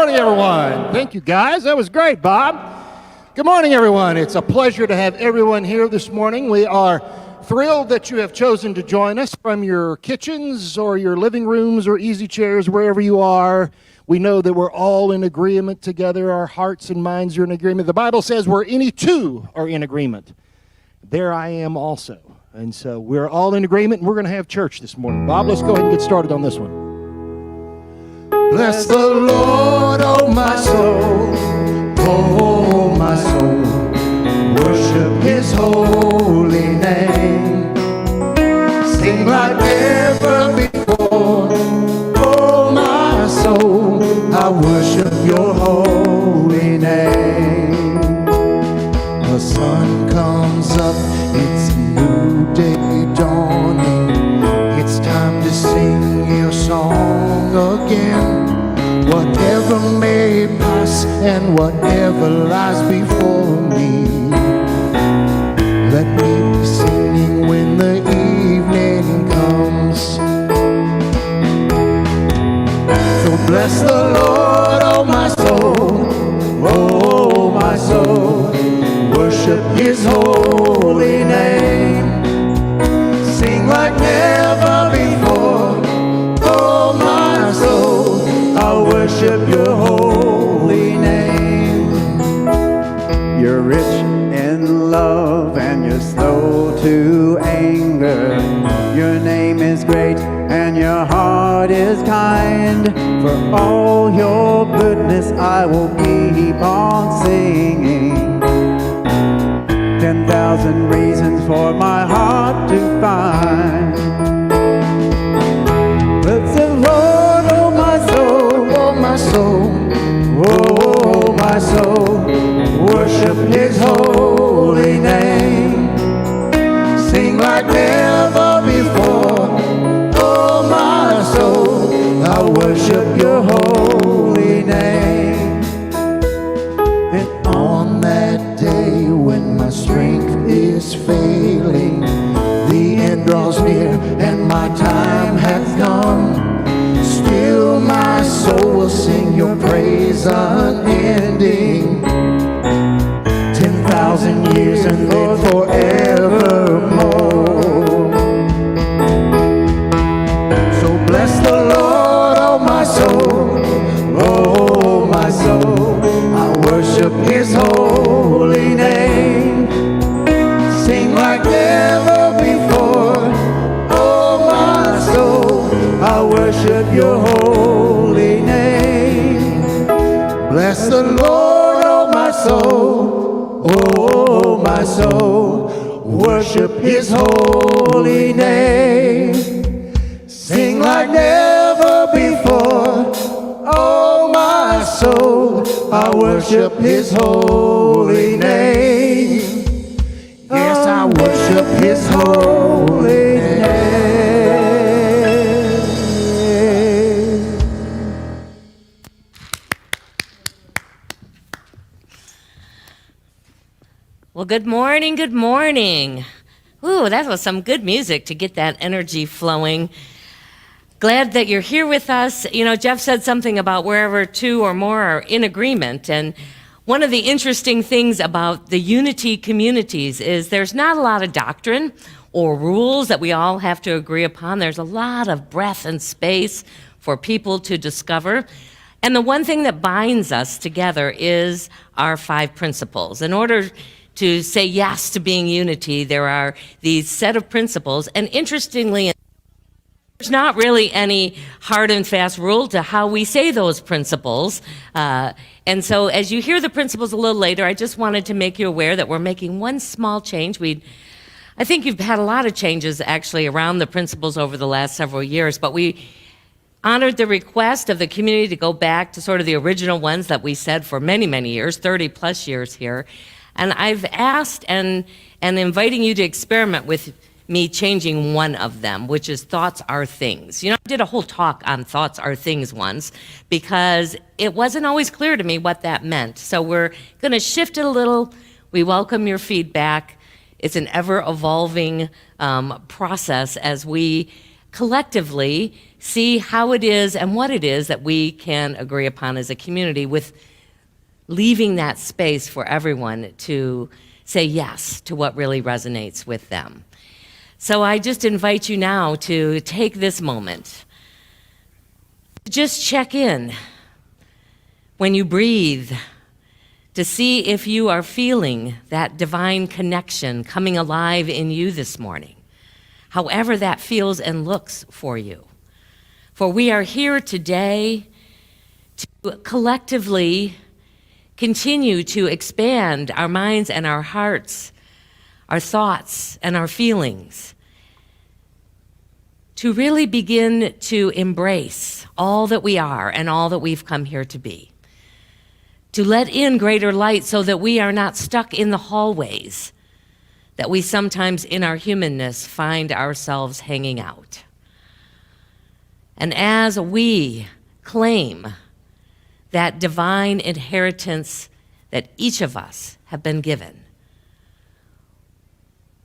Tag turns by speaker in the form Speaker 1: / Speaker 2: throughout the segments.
Speaker 1: morning, everyone. Thank you, guys. That was great, Bob. Good morning, everyone. It's a pleasure to have everyone here this morning. We are thrilled that you have chosen to join us from your kitchens or your living rooms or easy chairs, wherever you are. We know that we're all in agreement together. Our hearts and minds are in agreement. The Bible says where any two are in agreement, there I am also. And so we're all in agreement, and we're going to have church this morning. Bob, let's go ahead and get started on this one. Bless the Lord, oh my soul, oh my soul, worship His holy name. Sing like never before, oh my soul, I worship Your holy name. The sun comes up, it's a new day dawning. It's time to sing Your song again. Whatever may pass and whatever lies before me, let me be singing when the evening comes. So bless the Lord, oh my soul, oh my soul, worship His holy name. Sing like never before, oh my soul, I'll worship Your holy name. You're rich in love and You're slow to anger. Your name is great and Your heart is kind. For all Your goodness I will keep on singing. 10,000 reasons for my heart to find. Bless the Lord, oh my soul, oh my soul, oh my soul, worship His holy name. Sing like never before, oh my soul, I worship Your holy name. And on that day when my strength is failing, the end draws near and my time has come, still my soul will sing Your praise unending. 10,000 years and then forevermore. So bless the Lord, oh my soul, oh my soul, I worship His holy name. Sing like never before, oh my soul, I worship Your holy name. Bless the Lord, oh my soul, oh my soul, worship His holy name. Sing like never before, oh my soul, I worship His holy name. Yes, I worship His holy name.
Speaker 2: Well, good morning, good morning. Ooh, that was some good music to get that energy flowing. Glad that you're here with us. You know, Jeff said something about wherever two or more are in agreement, and one of the interesting things about the unity communities is there's not a lot of doctrine or rules that we all have to agree upon. There's a lot of breath and space for people to discover. And the one thing that binds us together is our 5 principles. In order to say yes to being unity, there are these set of principles. And interestingly, there's not really any hard and fast rule to how we say those principles. And so as you hear the principles a little later, I just wanted to make you aware that we're making one small change. I think you've had a lot of changes actually around the principles over the last several years, but we honored the request of the community to go back to sort of the original ones that we said for many, many years, 30 plus years here. And I've asked and inviting you to experiment with me changing one of them, which is thoughts are things. You know, I did a whole talk on thoughts are things once because it wasn't always clear to me what that meant. So we're going to shift it a little. We welcome your feedback. It's an ever-evolving process as we collectively see how it is and what it is that we can agree upon as a community, with leaving that space for everyone to say yes to what really resonates with them. So I just invite you now to take this moment. Just check in when you breathe to see if you are feeling that divine connection coming alive in you this morning, however that feels and looks for you. For we are here today to collectively continue to expand our minds and our hearts, our thoughts and our feelings, to really begin to embrace all that we are and all that we've come here to be, to let in greater light so that we are not stuck in the hallways that we sometimes in our humanness find ourselves hanging out. And as we claim that divine inheritance that each of us have been given,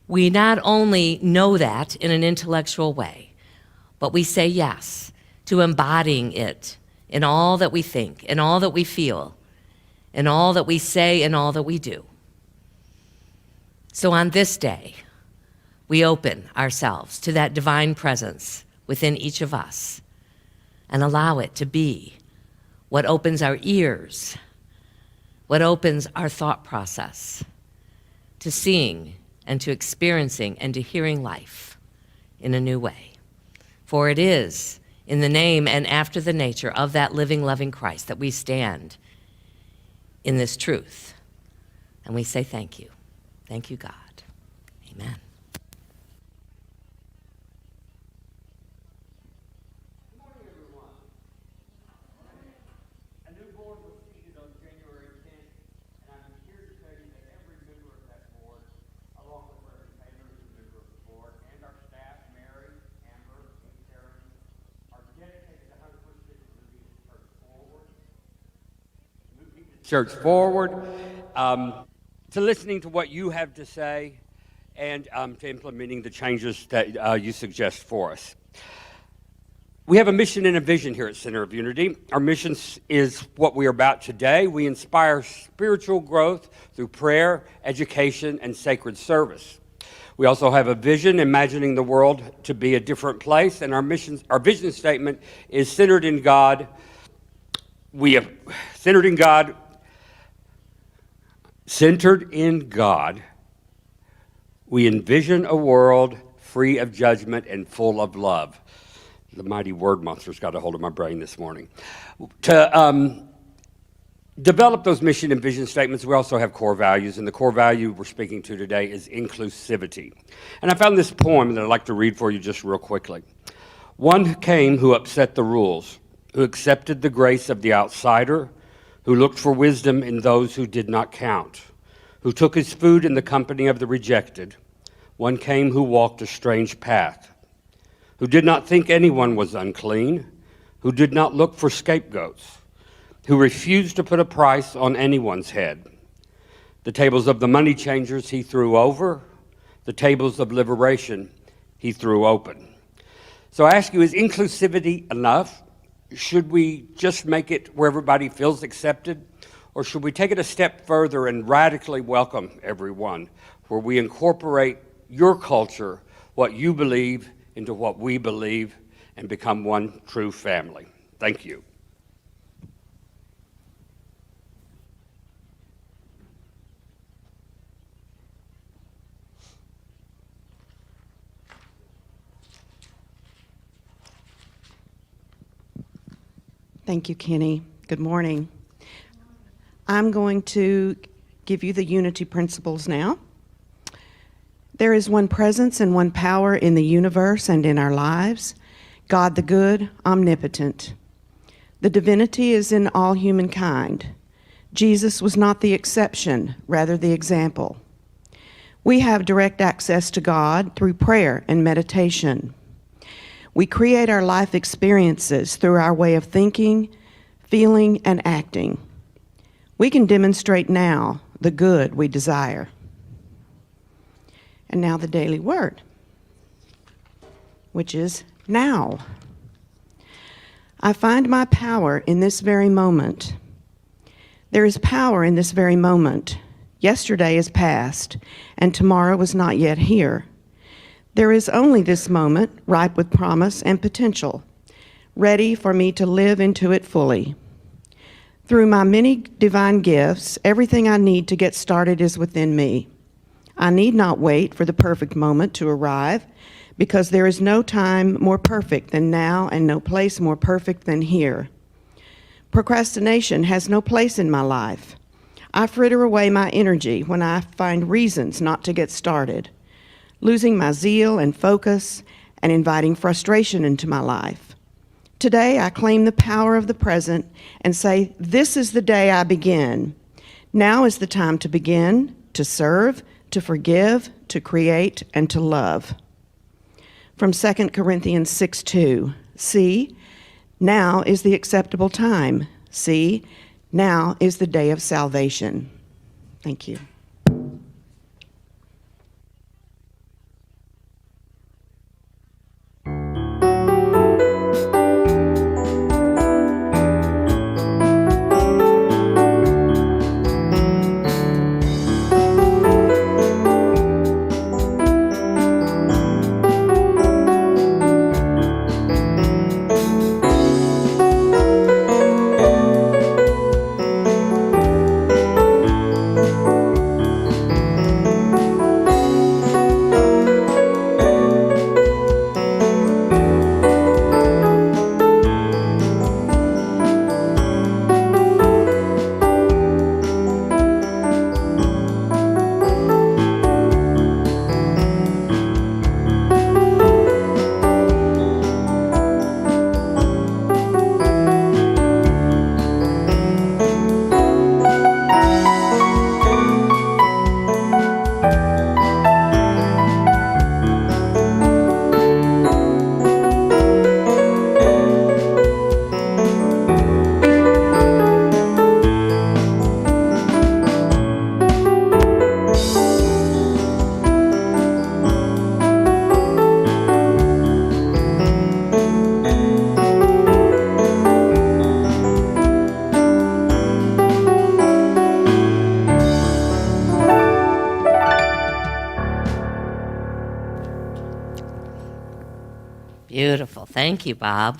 Speaker 2: we not only know that in an intellectual way, but we say yes to embodying it in all that we think, in all that we feel, in all that we say, in all that we do. So on this day, we open ourselves to that divine presence within each of us and allow it to be what opens our ears, what opens our thought process to seeing and to experiencing and to hearing life in a new way. For it is in the name and after the nature of that living, loving Christ that we stand in this truth. And we say thank you. Thank you, God. Amen.
Speaker 3: A new board was seated on January 10th, and I'm here to tell you that every member of that board, along with Reverend Taylor, who's a member of the board, and our staff, Mary, Amber, and Karen, are dedicated 100% to moving the church forward. To listening to what you have to say, and to implementing the changes that you suggest for us. We have a mission and a vision here at Center of Unity. Our mission is what we are about today. We inspire spiritual growth through prayer, education, and sacred service. We also have a vision, imagining the world to be a different place, and our vision statement is centered in God. We have centered in God. Centered in God, we envision a world free of judgment and full of love. The mighty word monster's got a hold of my brain this morning. To develop those mission and vision statements, we also have core values, and the core value we're speaking to today is inclusivity. And I found this poem that I'd like to read for you just real quickly. One came who upset the rules, who accepted the grace of the outsider, who looked for wisdom in those who did not count, who took his food in the company of the rejected. One came who walked a strange path, who did not think anyone was unclean, who did not look for scapegoats, who refused to put a price on anyone's head. The tables of the money changers he threw over, the tables of liberation he threw open. So I ask you, is inclusivity enough? Should we just make it where everybody feels accepted? Or should we take it a step further and radically welcome everyone, where we incorporate your culture, what you believe, into what we believe, and become one true family? Thank you.
Speaker 4: Thank you, Kenny. Good morning. I'm going to give you the unity principles now. There is one presence and one power in the universe and in our lives, God the good, omnipotent. The divinity is in all humankind. Jesus was not the exception, rather the example. We have direct access to God through prayer and meditation. We create our life experiences through our way of thinking, feeling, and acting. We can demonstrate now the good we desire. And now the daily word, which is now. I find my power in this very moment. There is power in this very moment. Yesterday is past, and tomorrow is not yet here. There is only this moment, ripe with promise and potential, ready for me to live into it fully. Through my many divine gifts, everything I need to get started is within me. I need not wait for the perfect moment to arrive, because there is no time more perfect than now and no place more perfect than here. Procrastination has no place in my life. I fritter away my energy when I find reasons not to get started, losing my zeal and focus and inviting frustration into my life. Today, I claim the power of the present and say, this is the day I begin. Now is the time to begin, to serve, to forgive, to create, and to love. From 2 Corinthians 6:2, see, now is the acceptable time. See, now is the day of salvation. Thank you.
Speaker 2: Beautiful. Thank you, Bob.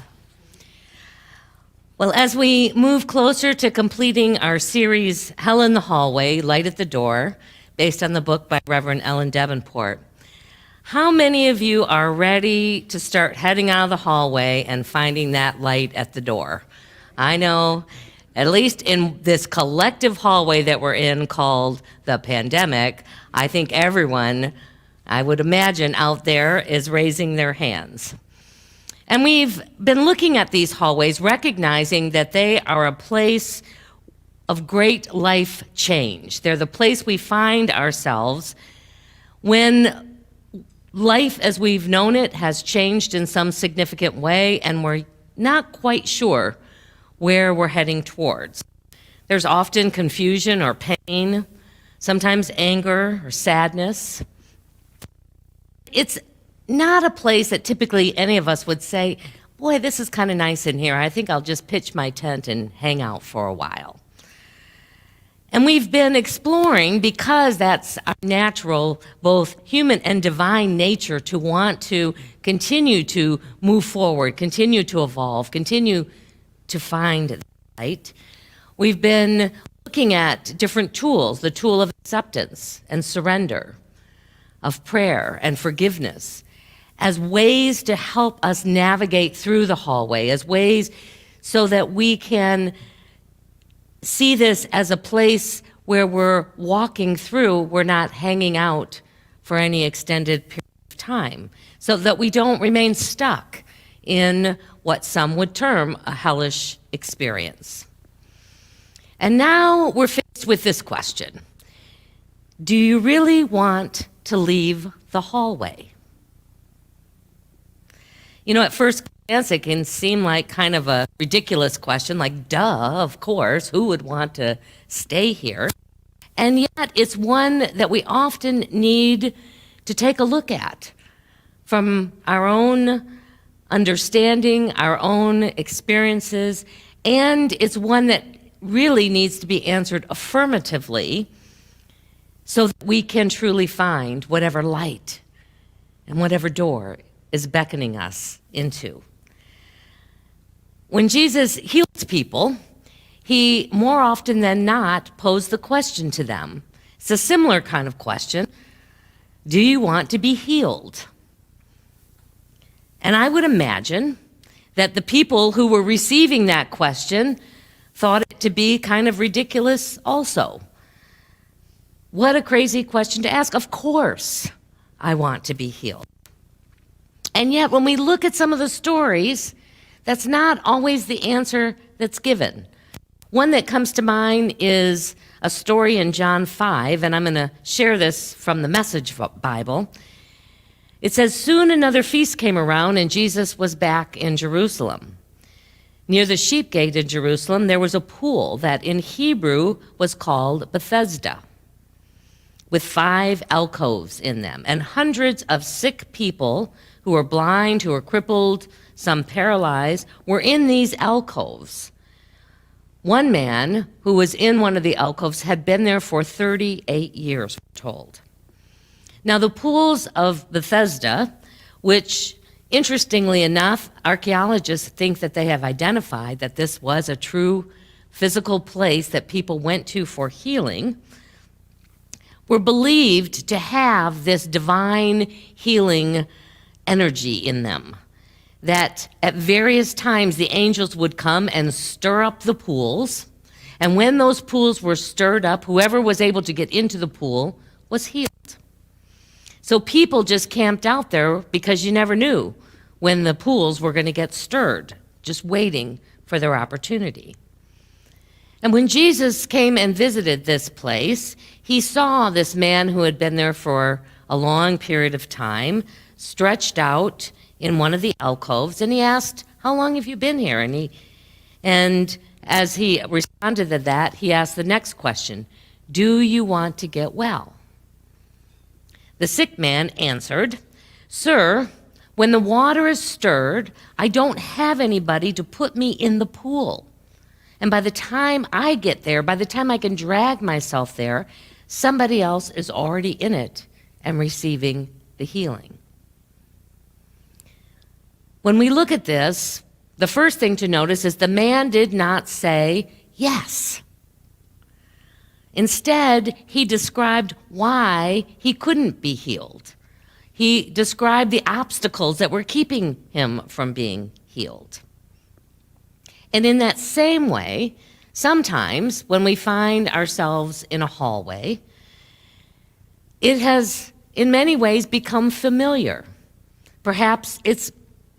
Speaker 2: Well, as we move closer to completing our series, Hell in the Hallway, Light at the Door, based on the book by Reverend Ellen Davenport, how many of you are ready to start heading out of the hallway and finding that light at the door? I know, at least in this collective hallway that we're in called the pandemic, I think everyone, I would imagine, out there is raising their hands. And we've been looking at these hallways, recognizing that they are a place of great life change. They're the place we find ourselves when life as we've known it has changed in some significant way, and we're not quite sure where we're heading towards. There's often confusion or pain, sometimes anger or sadness. It's not a place that typically any of us would say, boy, this is kind of nice in here. I think I'll just pitch my tent and hang out for a while. And we've been exploring, because that's our natural, both human and divine nature, to want to continue to move forward, continue to evolve, continue to find the light. We've been looking at different tools, the tool of acceptance and surrender, of prayer and forgiveness, as ways to help us navigate through the hallway, as ways so that we can see this as a place where we're walking through, we're not hanging out for any extended period of time, so that we don't remain stuck in what some would term a hellish experience. And now we're faced with this question: do you really want to leave the hallway? You know, at first glance, it can seem like kind of a ridiculous question, like, duh, of course, who would want to stay here? And yet, it's one that we often need to take a look at from our own understanding our own experiences, and it's one that really needs to be answered affirmatively so that we can truly find whatever light and whatever door is beckoning us into. When Jesus heals people, he more often than not posed the question to them. It's a similar kind of question. Do you want to be healed? And I would imagine that the people who were receiving that question thought it to be kind of ridiculous also. What a crazy question to ask. Of course, I want to be healed. And yet, when we look at some of the stories, that's not always the answer that's given. One that comes to mind is a story in John 5, and I'm going to share this from the Message Bible. It says, "Soon another feast came around, and Jesus was back in Jerusalem. Near the sheep gate in Jerusalem, there was a pool that in Hebrew was called Bethesda, with 5 alcoves in them, and hundreds of sick people who were blind, who were crippled, some paralyzed, were in these alcoves. One man who was in one of the alcoves had been there for 38 years, we're told. Now, the pools of Bethesda, which, interestingly enough, archaeologists think that they have identified that this was a true physical place that people went to for healing, were believed to have this divine healing energy in them, that at various times the angels would come and stir up the pools, and when those pools were stirred up, whoever was able to get into the pool was healed. So people just camped out there because you never knew when the pools were going to get stirred, just waiting for their opportunity. And when Jesus came and visited this place, he saw this man who had been there for a long period of time, stretched out in one of the alcoves, and he asked, "How long have you been here?" And as he responded to that, he asked the next question, "Do you want to get well?" The sick man answered, "Sir, when the water is stirred, I don't have anybody to put me in the pool. And by the time I get there, by the time I can drag myself there, somebody else is already in it and receiving the healing." When we look at this, the first thing to notice is the man did not say yes. Instead, he described why he couldn't be healed. He described the obstacles that were keeping him from being healed. And in that same way, sometimes when we find ourselves in a hallway, it has in many ways become familiar. Perhaps it's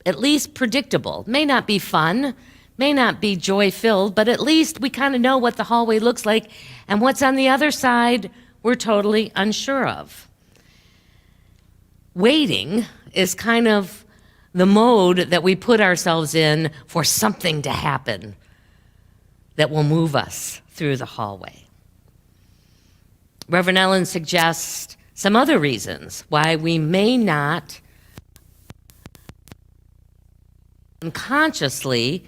Speaker 2: at least predictable. May not be fun, may not be joy-filled, but at least we kind of know what the hallway looks like, and what's on the other side, we're totally unsure of. Waiting is kind of the mode that we put ourselves in for something to happen that will move us through the hallway. Reverend Ellen suggests some other reasons why we may not unconsciously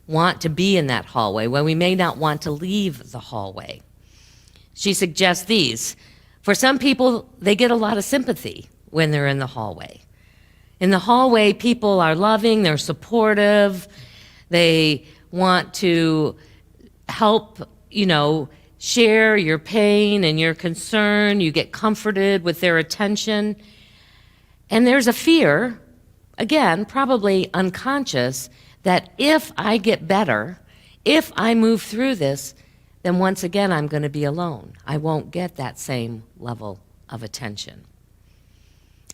Speaker 2: want to be in that hallway, why we may not want to leave the hallway. She suggests these. For some people, they get a lot of sympathy when they're in the hallway. In the hallway, people are loving, they're supportive, they want to help, share your pain and your concern. You get comforted with their attention. And there's a fear, again, probably unconscious, that if I get better, if I move through this, then once again I'm going to be alone. I won't get that same level of attention.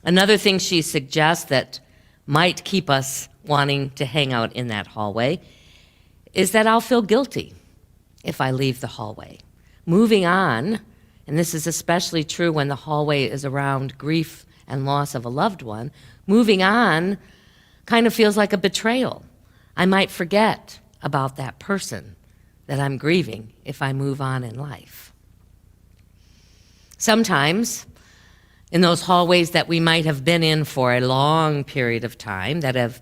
Speaker 2: Another thing she suggests that might keep us wanting to hang out in that hallway is that I'll feel guilty if I leave the hallway. Moving on, and this is especially true when the hallway is around grief and loss of a loved one, moving on kind of feels like a betrayal. I might forget about that person that I'm grieving if I move on in life. Sometimes, in those hallways that we might have been in for a long period of time, that have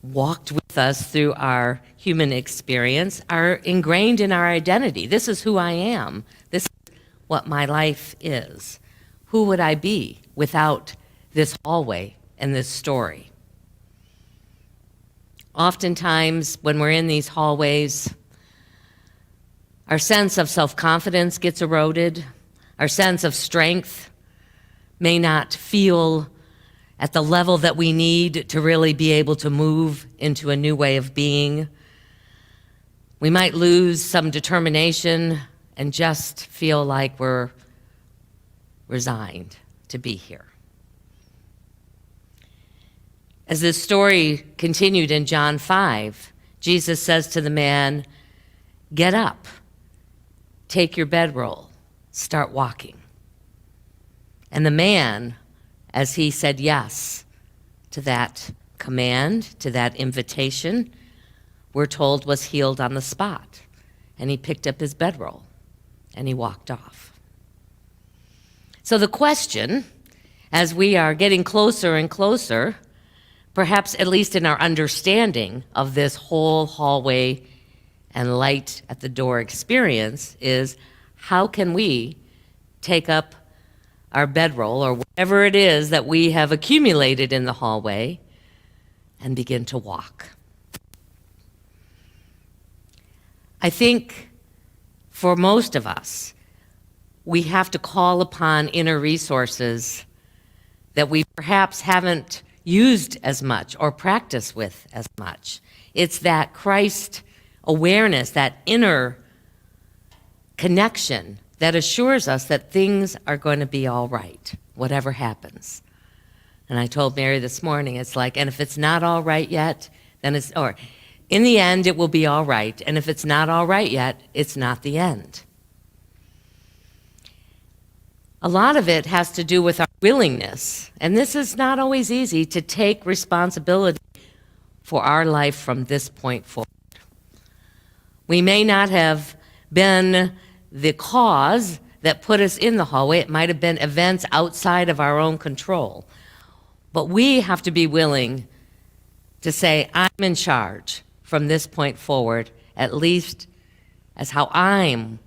Speaker 2: walked with us through our human experience are ingrained in our identity. This is who I am. This is what my life is. Who would I be without this hallway and this story? Oftentimes, when we're in these hallways, our sense of self-confidence gets eroded. Our sense of strength may not feel at the level that we need to really be able to move into a new way of being. We might lose some determination and just feel like we're resigned to be here. As this story continued in John 5, Jesus says to the man, "Get up, take your bedroll, start walking." And the man, as he said yes to that command, to that invitation, we're told was healed on the spot. And he picked up his bedroll and he walked off. So the question, as we are getting closer and closer, perhaps at least in our understanding of this whole hallway and light at the door experience, is how can we take up our bedroll or whatever it is that we have accumulated in the hallway and begin to walk? I think for most of us, we have to call upon inner resources that we perhaps haven't used as much or practiced with as much. It's that Christ awareness, that inner connection that assures us that things are going to be all right, whatever happens. And I told Mary this morning, it's like, and if it's not all right yet, then it's, or in the end, it will be all right. And if it's not all right yet, it's not the end. A lot of it has to do with our willingness, and this is not always easy, to take responsibility for our life from this point forward. We may not have been the cause that put us in the hallway. It might have been events outside of our own control. But we have to be willing to say, I'm in charge from this point forward, at least as how I'm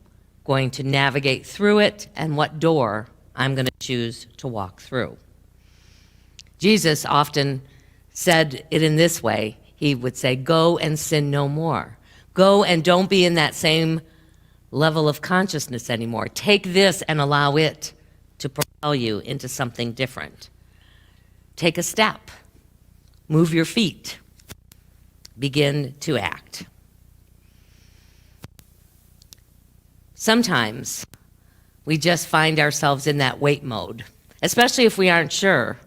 Speaker 2: going to navigate through it and what door I'm going to choose to walk through. Jesus often said it in this way. He would say, go and sin no more. Go and don't be in that same level of consciousness anymore. Take this and allow it to propel you into something different. Take a step. Move your feet. Begin to act. Sometimes we just find ourselves in that wait mode, especially if we aren't sure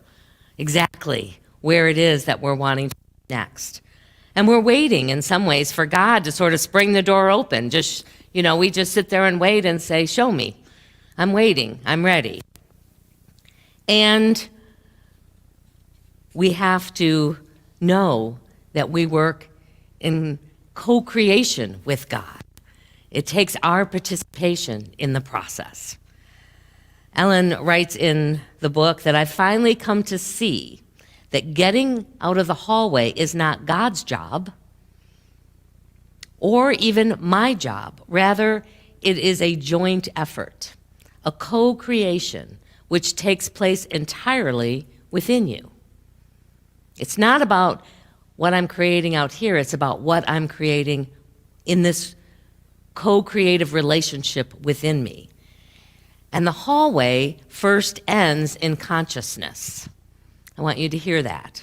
Speaker 2: exactly where it is that we're wanting to go next. And we're waiting in some ways for God to sort of spring the door open. Just, we just sit there and wait and say, show me. I'm waiting. I'm ready. And we have to know that we work in co-creation with God. It takes our participation in the process. Ellen writes in the book that I've finally come to see that getting out of the hallway is not God's job or even my job. Rather, it is a joint effort, a co-creation which takes place entirely within you. It's not about what I'm creating out here, it's about what I'm creating in this co-creative relationship within me. And the hallway first ends in consciousness. I want you to hear that.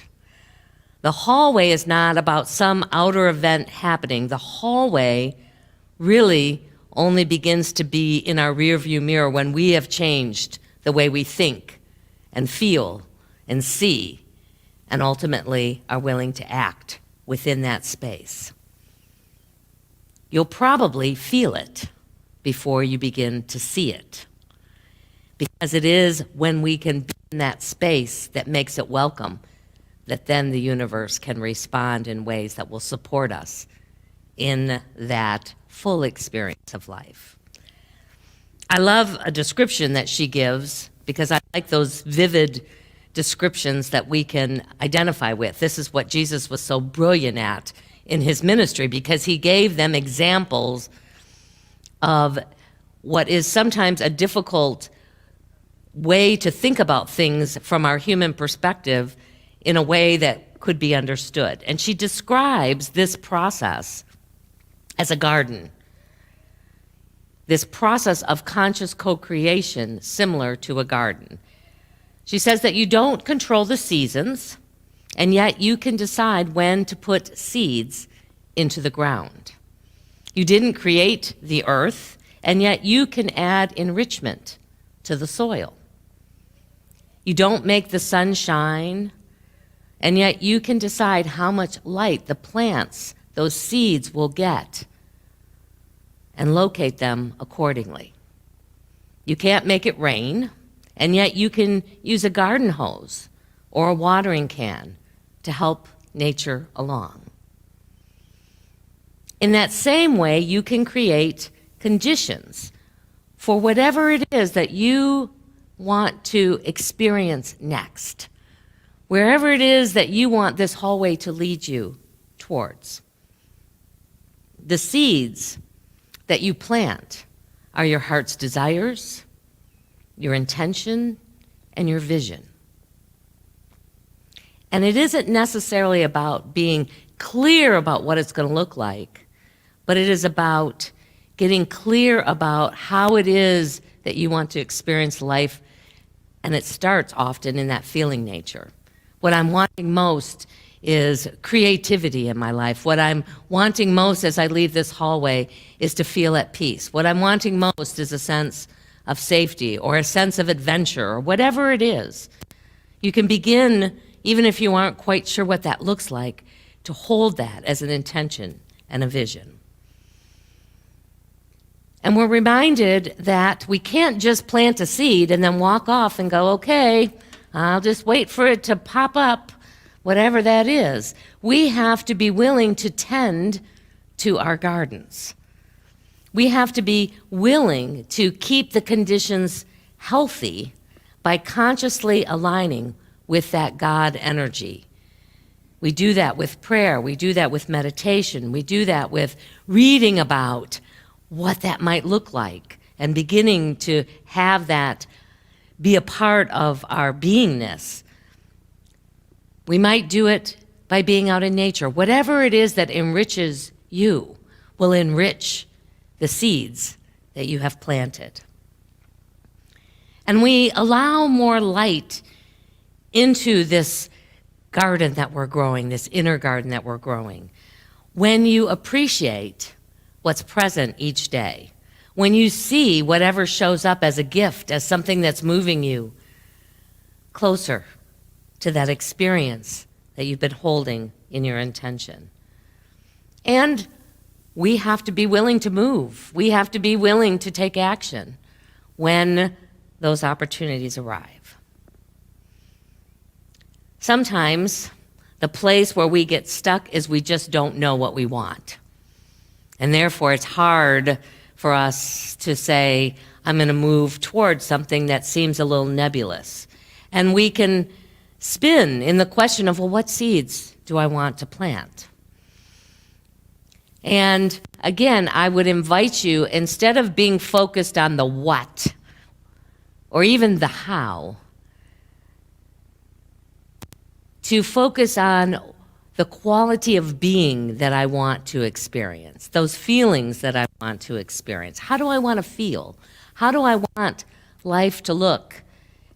Speaker 2: The hallway is not about some outer event happening. The hallway really only begins to be in our rearview mirror when we have changed the way we think and feel and see, and ultimately are willing to act within that space. You'll probably feel it before you begin to see it, because it is when we can be in that space that makes it welcome that then the universe can respond in ways that will support us in that full experience of life. I love a description that she gives because I like those vivid descriptions that we can identify with. This is what Jesus was so brilliant at in his ministry, because he gave them examples of what is sometimes a difficult way to think about things from our human perspective in a way that could be understood. And she describes this process as a garden, this process of conscious co-creation similar to a garden. She says that you don't control the seasons, and yet you can decide when to put seeds into the ground. You didn't create the earth, and yet you can add enrichment to the soil. You don't make the sun shine, and yet you can decide how much light the plants, those seeds, will get and locate them accordingly. You can't make it rain, and yet you can use a garden hose or a watering can to help nature along. In that same way, you can create conditions for whatever it is that you want to experience next, wherever it is that you want this hallway to lead you towards. The seeds that you plant are your heart's desires, your intention, and your vision. And it isn't necessarily about being clear about what it's going to look like, but it is about getting clear about how it is that you want to experience life, and it starts often in that feeling nature. What I'm wanting most is creativity in my life. What I'm wanting most as I leave this hallway is to feel at peace. What I'm wanting most is a sense of safety or a sense of adventure or whatever it is. You can begin, even if you aren't quite sure what that looks like, to hold that as an intention and a vision. And we're reminded that we can't just plant a seed and then walk off and go, okay, I'll just wait for it to pop up, whatever that is. We have to be willing to tend to our gardens. We have to be willing to keep the conditions healthy by consciously aligning with that God energy. We do that with prayer. We do that with meditation. We do that with reading about what that might look like and beginning to have that be a part of our beingness. We might do it by being out in nature. Whatever it is that enriches you will enrich the seeds that you have planted. And we allow more light into this garden that we're growing, this inner garden that we're growing, when you appreciate what's present each day, when you see whatever shows up as a gift, as something that's moving you closer to that experience that you've been holding in your intention. And we have to be willing to move. We have to be willing to take action when those opportunities arrive. Sometimes the place where we get stuck is we just don't know what we want. And therefore, it's hard for us to say, I'm going to move towards something that seems a little nebulous. And we can spin in the question of, well, what seeds do I want to plant? And again, I would invite you, instead of being focused on the what or even the how, to focus on the quality of being that I want to experience, those feelings that I want to experience. How do I want to feel? How do I want life to look?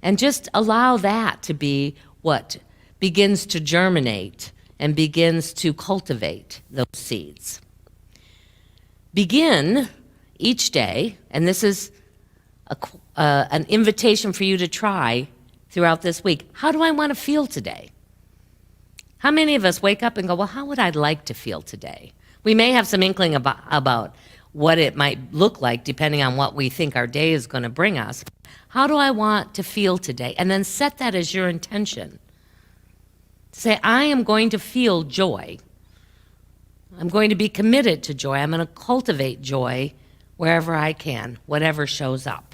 Speaker 2: And just allow that to be what begins to germinate and begins to cultivate those seeds. Begin each day, and this is an invitation for you to try throughout this week. How do I want to feel today? How many of us wake up and go, well, how would I like to feel today? We may have some inkling about what it might look like depending on what we think our day is going to bring us. How do I want to feel today? And then set that as your intention. Say, I am going to feel joy. I'm going to be committed to joy. I'm going to cultivate joy wherever I can, whatever shows up.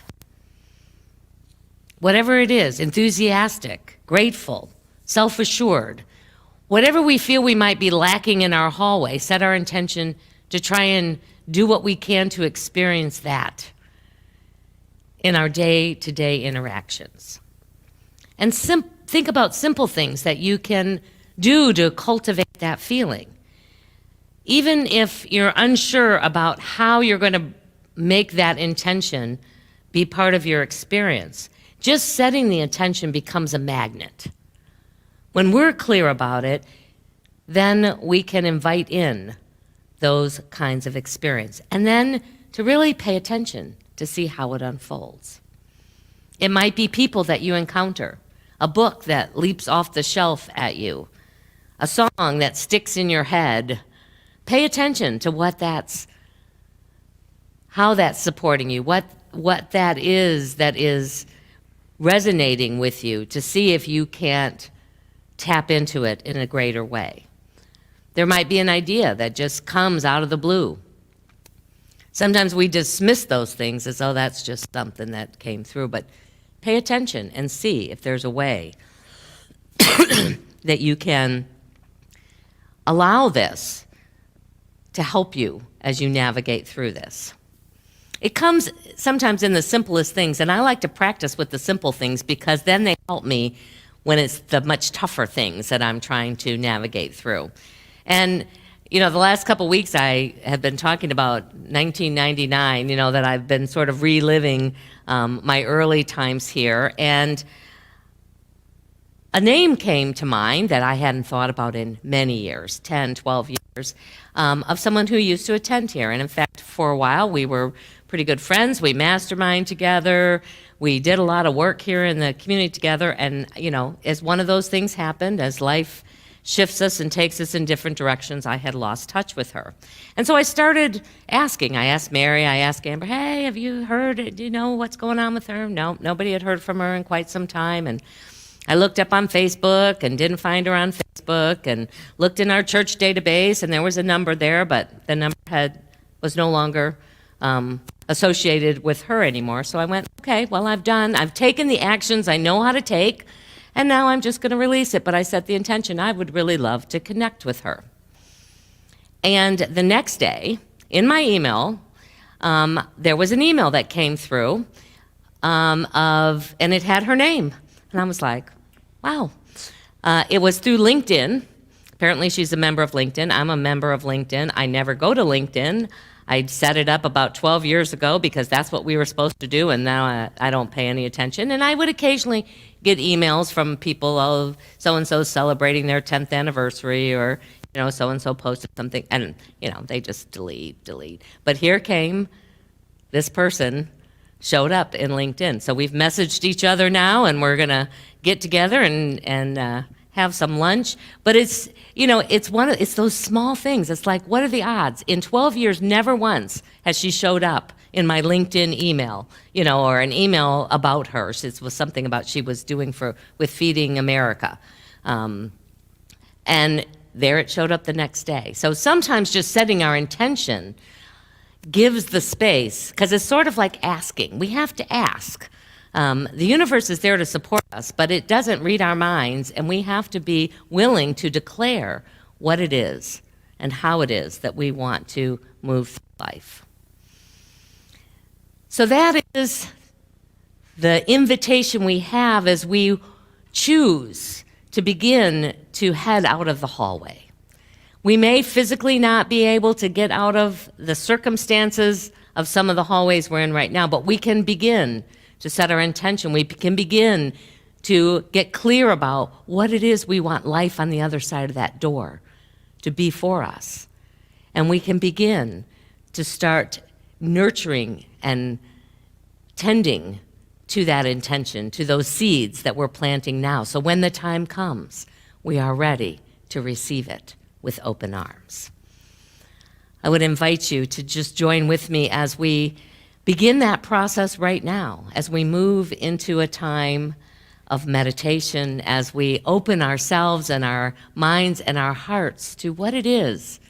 Speaker 2: whatever it is, enthusiastic, grateful, self-assured, whatever we feel we might be lacking in our hallway, set our intention to try and do what we can to experience that in our day-to-day interactions. And think about simple things that you can do to cultivate that feeling. Even if you're unsure about how you're going to make that intention be part of your experience, just setting the intention becomes a magnet. When we're clear about it, then we can invite in those kinds of experience. And then to really pay attention to see how it unfolds. It might be people that you encounter, a book that leaps off the shelf at you, a song that sticks in your head. Pay attention to how that's supporting you, what that is resonating with you, to see if you can't tap into it in a greater way. There might be an idea that just comes out of the blue. Sometimes we dismiss those things as, oh, that's just something that came through, but pay attention and see if there's a way that you can allow this to help you as you navigate through this. It comes sometimes in the simplest things, and I like to practice with the simple things because then they help me when it's the much tougher things that I'm trying to navigate through. And, the last couple weeks I have been talking about 1999, that I've been sort of reliving my early times here. And a name came to mind that I hadn't thought about in many years, 10, 12 years, of someone who used to attend here. And in fact, for a while, we were pretty good friends. We masterminded together. We did a lot of work here in the community together. And, as one of those things happened, as life shifts us and takes us in different directions, I had lost touch with her. And so I started asking. I asked Mary, I asked Amber, hey, have you heard, do you know what's going on with her? No, nobody had heard from her in quite some time. And I looked up on Facebook and didn't find her on Facebook, and looked in our church database, and there was a number there, but the number was no longer associated with her anymore. So I went, okay, well, I've taken the actions I know how to take, and now I'm just going to release it. But I set the intention, I would really love to connect with her. And the next day, in my email, there was an email that came through and it had her name. And I was like, wow. It was through LinkedIn. Apparently she's a member of LinkedIn. I'm a member of LinkedIn. I never go to LinkedIn. I set it up about 12 years ago because that's what we were supposed to do, and now I don't pay any attention. And I would occasionally get emails from people, oh, so-and-so celebrating their 10th anniversary, or, so-and-so posted something, and, they just delete. But here came this person, showed up in LinkedIn. So we've messaged each other now, and we're going to get together and have some lunch. But it's, it's those small things. It's like, what are the odds? In 12 years, never once has she showed up in my LinkedIn email, or an email about her. It was something about she was doing with Feeding America. And there it showed up the next day. So sometimes just setting our intention gives the space, because it's sort of like asking. We have to ask. The universe is there to support us, but it doesn't read our minds, and we have to be willing to declare what it is and how it is that we want to move through life. So that is the invitation we have as we choose to begin to head out of the hallway. We may physically not be able to get out of the circumstances of some of the hallways we're in right now, but we can begin to set our intention. We can begin to get clear about what it is we want life on the other side of that door to be for us. And we can begin to start nurturing and tending to that intention, to those seeds that we're planting now. So when the time comes, we are ready to receive it with open arms. I would invite you to just join with me as we begin that process right now, as we move into a time of meditation, as we open ourselves and our minds and our hearts to what it is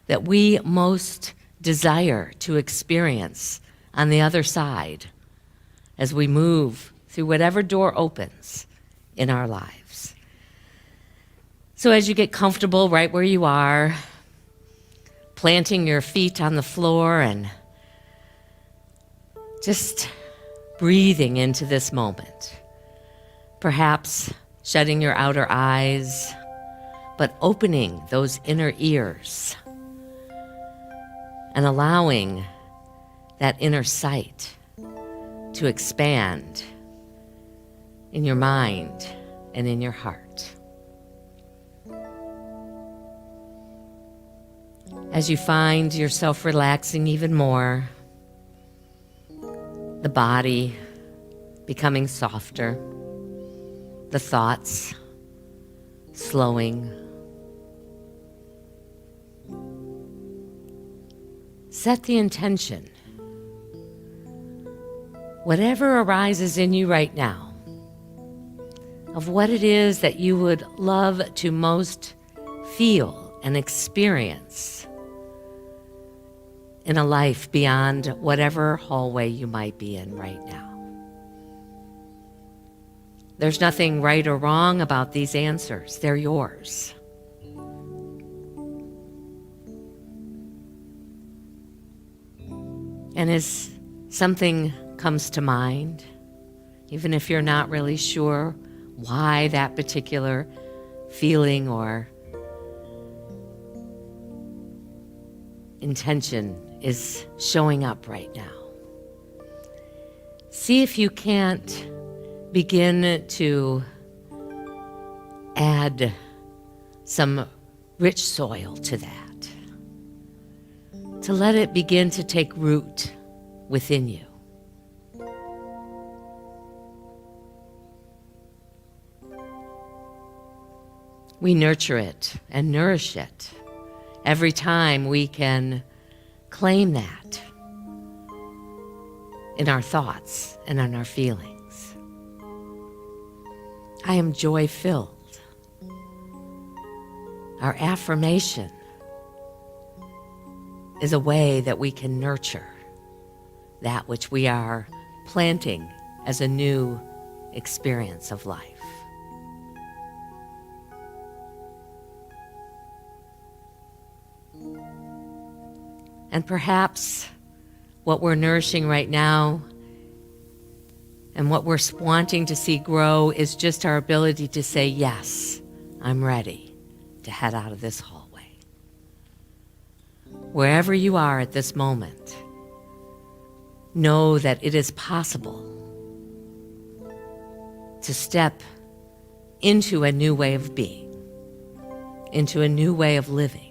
Speaker 2: that we most desire to experience on the other side as we move through whatever door opens in our lives. So as you get comfortable right where you are, planting your feet on the floor and just breathing into this moment, perhaps shutting your outer eyes, but opening those inner ears and allowing that inner sight to expand in your mind and in your heart. As you find yourself relaxing even more, the body becoming softer, the thoughts slowing, set the intention. Whatever arises in you right now, of what it is that you would love to most feel and experience in a life beyond whatever hallway you might be in right now. There's nothing right or wrong about these answers. They're yours. And as something comes to mind, even if you're not really sure why that particular feeling or intention is showing up right now, see if you can't begin to add some rich soil to that, to let it begin to take root within you. We nurture it and nourish it every time we can claim that in our thoughts and in our feelings. I am joy-filled. Our affirmation is a way that we can nurture that which we are planting as a new experience of life. And perhaps what we're nourishing right now and what we're wanting to see grow is just our ability to say, yes, I'm ready to head out of this hallway. Wherever you are at this moment, know that it is possible to step into a new way of being, into a new way of living,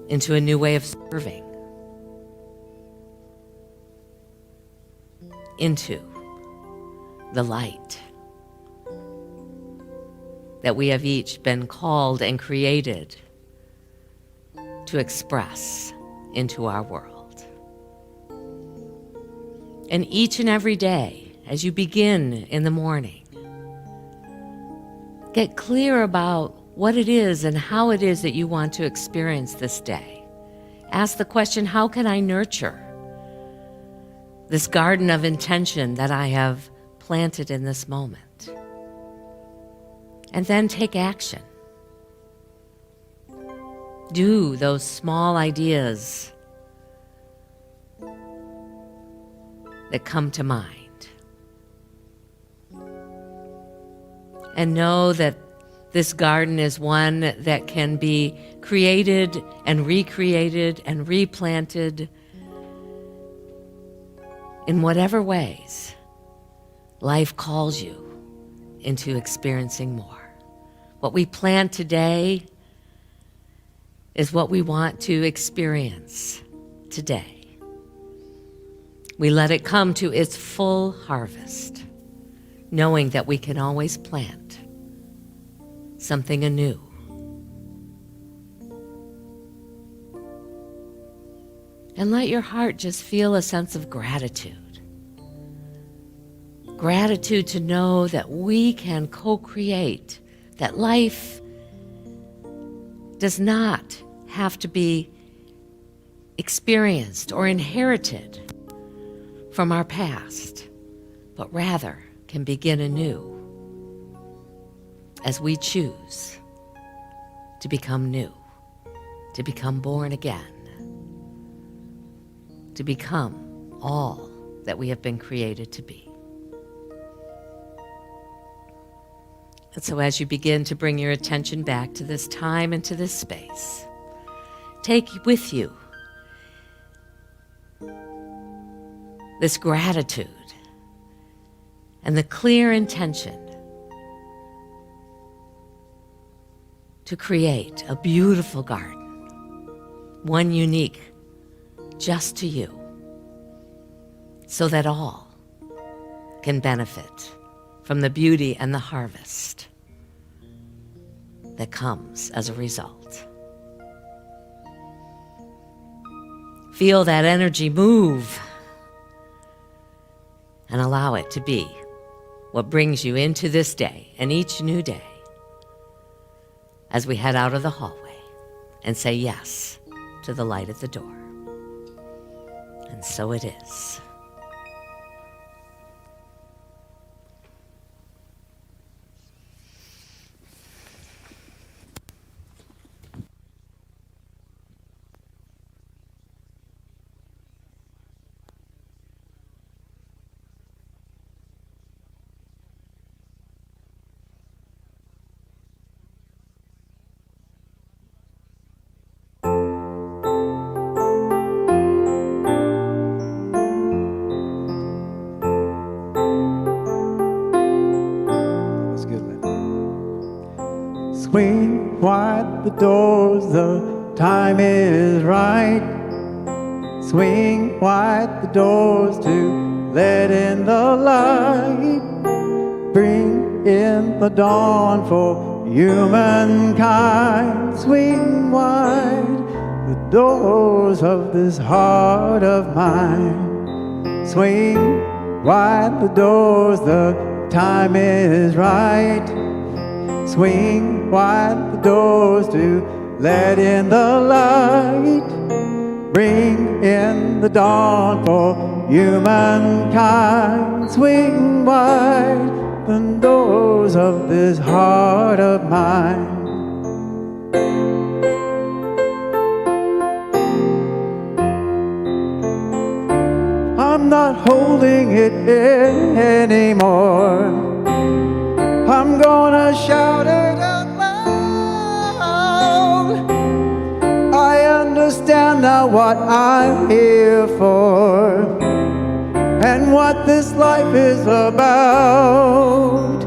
Speaker 2: into a new way of serving, into the light that we have each been called and created to express into our world. And each and every day, as you begin in the morning, get clear about what it is and how it is that you want to experience this day. Ask the question, how can I nurture this garden of intention that I have planted in this moment? And then take action. Do those small ideas that come to mind. And know that this garden is one that can be created and recreated and replanted in whatever ways life calls you into experiencing more. What we plant today is what we want to experience today. We let it come to its full harvest, knowing that we can always plant something anew. And let your heart just feel a sense of gratitude. Gratitude to know that we can co-create, that life does not have to be experienced or inherited from our past, but rather can begin anew as we choose to become new, to become born again, to become all that we have been created to be. And so as you begin to bring your attention back to this time and to this space, take with you this gratitude and the clear intention to create a beautiful garden, one unique just to you, so that all can benefit from the beauty and the harvest that comes as a result. Feel that energy move and allow it to be what brings you into this day and each new day as we head out of the hallway and say yes to the light at the door. And so it is.
Speaker 5: Swing wide the doors, the time is right. Swing wide the doors to let in the light. Bring in the dawn for humankind. Swing wide the doors of this heart of mine. Swing wide the doors, the time is right. Swing wide the doors to let in the light. Bring in the dawn for humankind. Swing wide the doors of this heart of mine. I'm not holding it in anymore. I'm gonna shout it out loud. I understand now what I'm here for and what this life is about.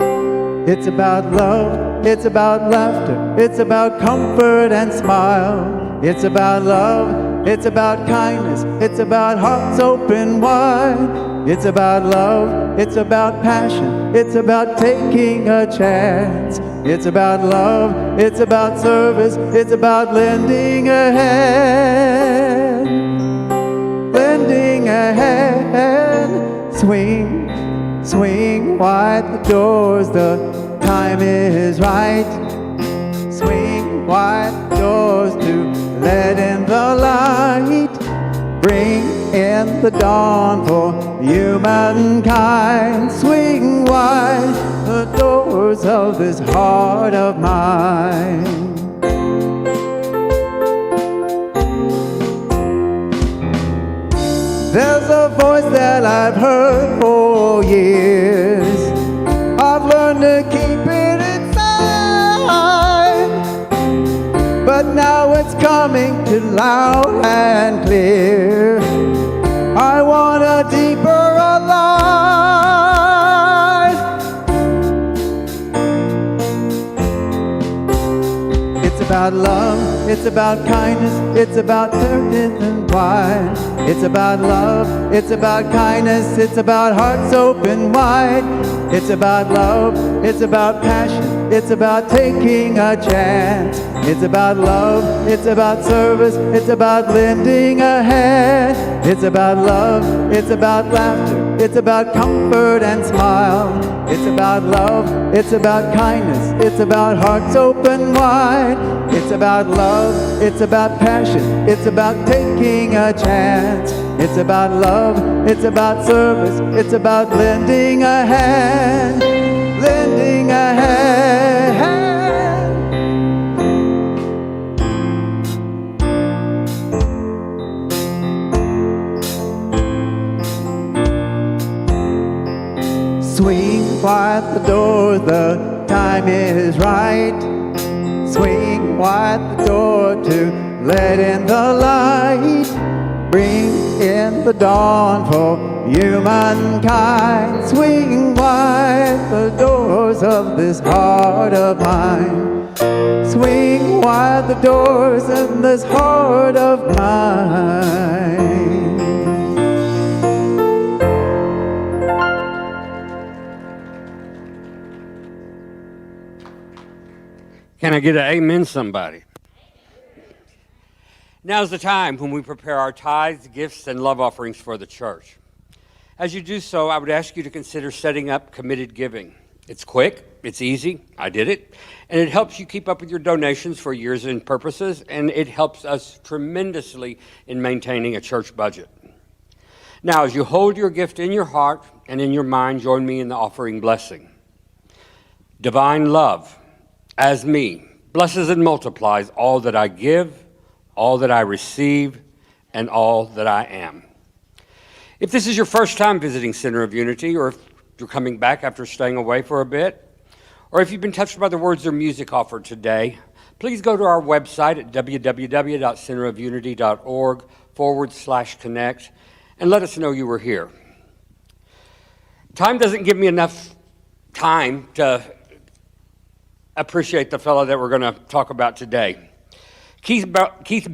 Speaker 5: It's about love, it's about laughter, it's about comfort and smile. It's about love, it's about kindness, it's about hearts open wide. It's about love, it's about passion, it's about taking a chance. It's about love, it's about service, it's about lending a hand. Lending a hand. Swing, swing wide the doors, the time is right. Swing wide the doors to let in the light. Bring in the dawn for humankind. Swing wide the doors of this heart of mine. There's a voice that I've heard for years. I've learned to keep it inside, but now it's coming to loud and clear. I want a deeper alive. It's about love, it's about kindness, it's about turning and wide. It's about love, it's about kindness, it's about hearts open wide. It's about love, it's about passion, it's about taking a chance. It's about love, it's about service, it's about lending a hand. It's about love, it's about laughter, it's about comfort and smile. It's about love, it's about kindness, it's about hearts open wide. It's about love, it's about passion, it's about taking a chance. It's about love, it's about service, it's about lending a hand, lending a hand. Swing wide the door, the time is right. Swing wide the door to let in the light. Bring in the dawn for humankind. Swing wide the doors of this heart of mine. Swing wide the doors in this heart of mine.
Speaker 3: Can I get an amen, somebody? Now's the time when we prepare our tithes, gifts, and love offerings for the church. As you do so, I would ask you to consider setting up committed giving. It's quick, it's easy, I did it, and it helps you keep up with your donations for years and purposes, and it helps us tremendously in maintaining a church budget. Now, as you hold your gift in your heart and in your mind, join me in the offering blessing. Divine love, as me, blesses and multiplies all that I give, all that I receive, and all that I am. If this is your first time visiting Center of Unity, or if you're coming back after staying away for a bit, or if you've been touched by the words or music offered today, please go to our website at www.centerofunity.org/connect and let us know you were here. Time doesn't give me enough time to appreciate the fellow that we're going to talk about today. Keith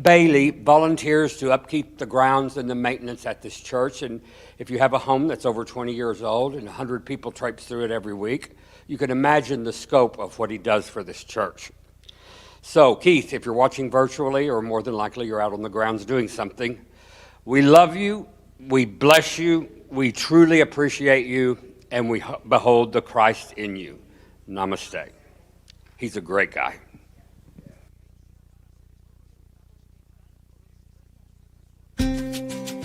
Speaker 3: Bailey volunteers to upkeep the grounds and the maintenance at this church, and if you have a home that's over 20 years old and 100 people traipse through it every week, you can imagine the scope of what he does for this church. So, Keith, if you're watching virtually, or more than likely you're out on the grounds doing something, we love you, we bless you, we truly appreciate you, and we behold the Christ in you. Namaste. He's a great guy.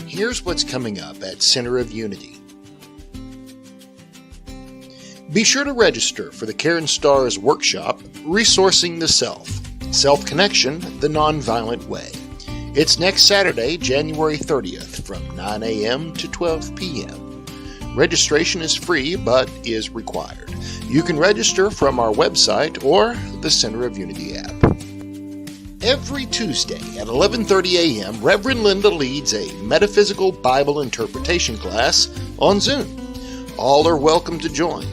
Speaker 1: Here's what's coming up at Center of Unity. Be sure to register for the Karen Starr's workshop, Resourcing the Self, Self-Connection, the Nonviolent Way. It's next Saturday, January 30th, from 9 a.m. to 12 p.m. Registration is free, but is required. You can register from our website or the Center of Unity app. Every Tuesday at 11:30 a.m., Reverend Linda leads a metaphysical Bible interpretation class on Zoom. All are welcome to join.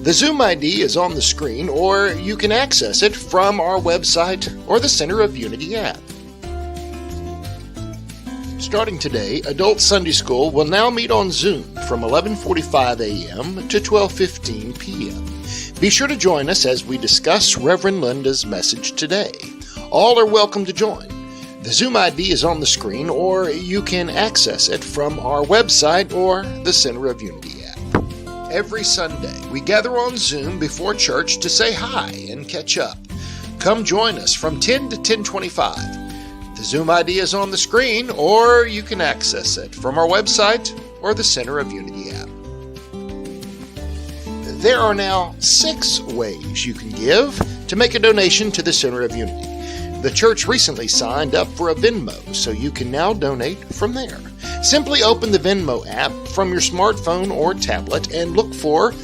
Speaker 1: The Zoom ID is on the screen, or you can access it from our website or the Center of Unity app. Starting today, Adult Sunday School will now meet on Zoom from 11:45 a.m. to 12:15 p.m. Be sure to join us as we discuss Reverend Linda's message today. All are welcome to join. The Zoom ID is on the screen, or you can access it from our website or the Center of Unity app. Every Sunday, we gather on Zoom before church to say hi and catch up. Come join us from 10 to 10:25. The Zoom ID is on the screen, or you can access it from our website or the Center of Unity app. There are now 6 ways you can give to make a donation to the Center of Unity. The church recently signed up for a Venmo, so you can now donate from there. Simply open the Venmo app from your smartphone or tablet and look for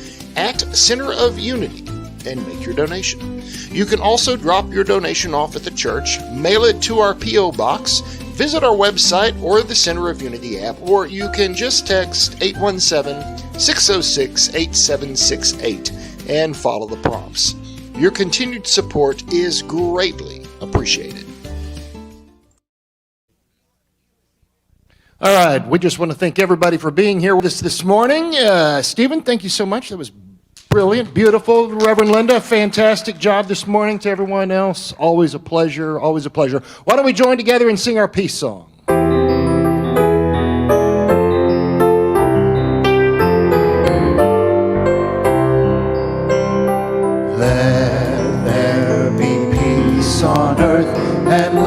Speaker 1: @Center of Unity and make your donation. You can also drop your donation off at the church, mail it to our P.O. Box, visit our website or the Center of Unity app, or you can just text 817-606-8768 and follow the prompts. Your continued support is greatly appreciated. All right, we just want to thank everybody for being here with us this morning. Stephen, thank you so much. That was brilliant, beautiful. Reverend Linda, fantastic job this morning. To everyone else, always a pleasure, always a pleasure. Why don't we join together and sing our peace song?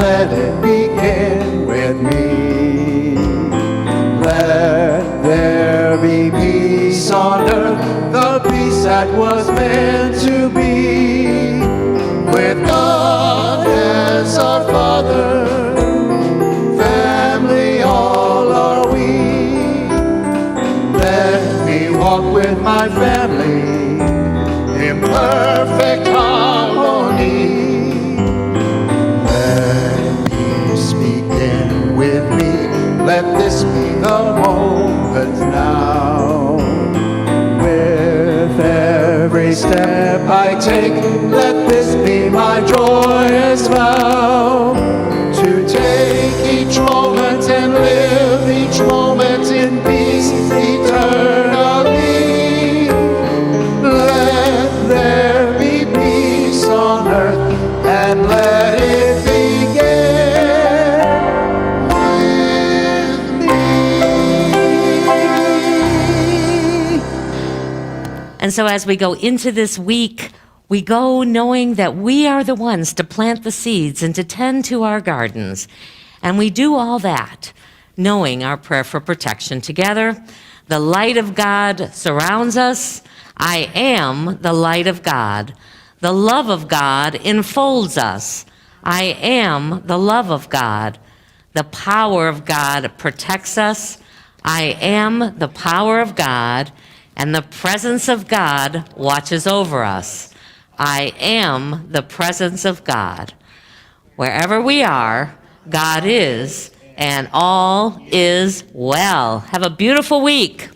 Speaker 5: let it begin with me. Let there be peace on earth, the peace that was meant to be. With God as our Father, family all are we. Let me walk with my family in perfect harmony. Let peace begin with me. Let this be the moment now. With every step I take, let this be my joyous vow. To take each moment and live each moment in peace eternally. Let there be peace on earth, and let it begin with me.
Speaker 2: And so as we go into this week, we go knowing that we are the ones to plant the seeds and to tend to our gardens. And we do all that, knowing our prayer for protection together. The light of God surrounds us. I am the light of God. The love of God enfolds us. I am the love of God. The power of God protects us. I am the power of God, and the presence of God watches over us. I am the presence of God. Wherever we are, God is, and all is well. Have a beautiful week.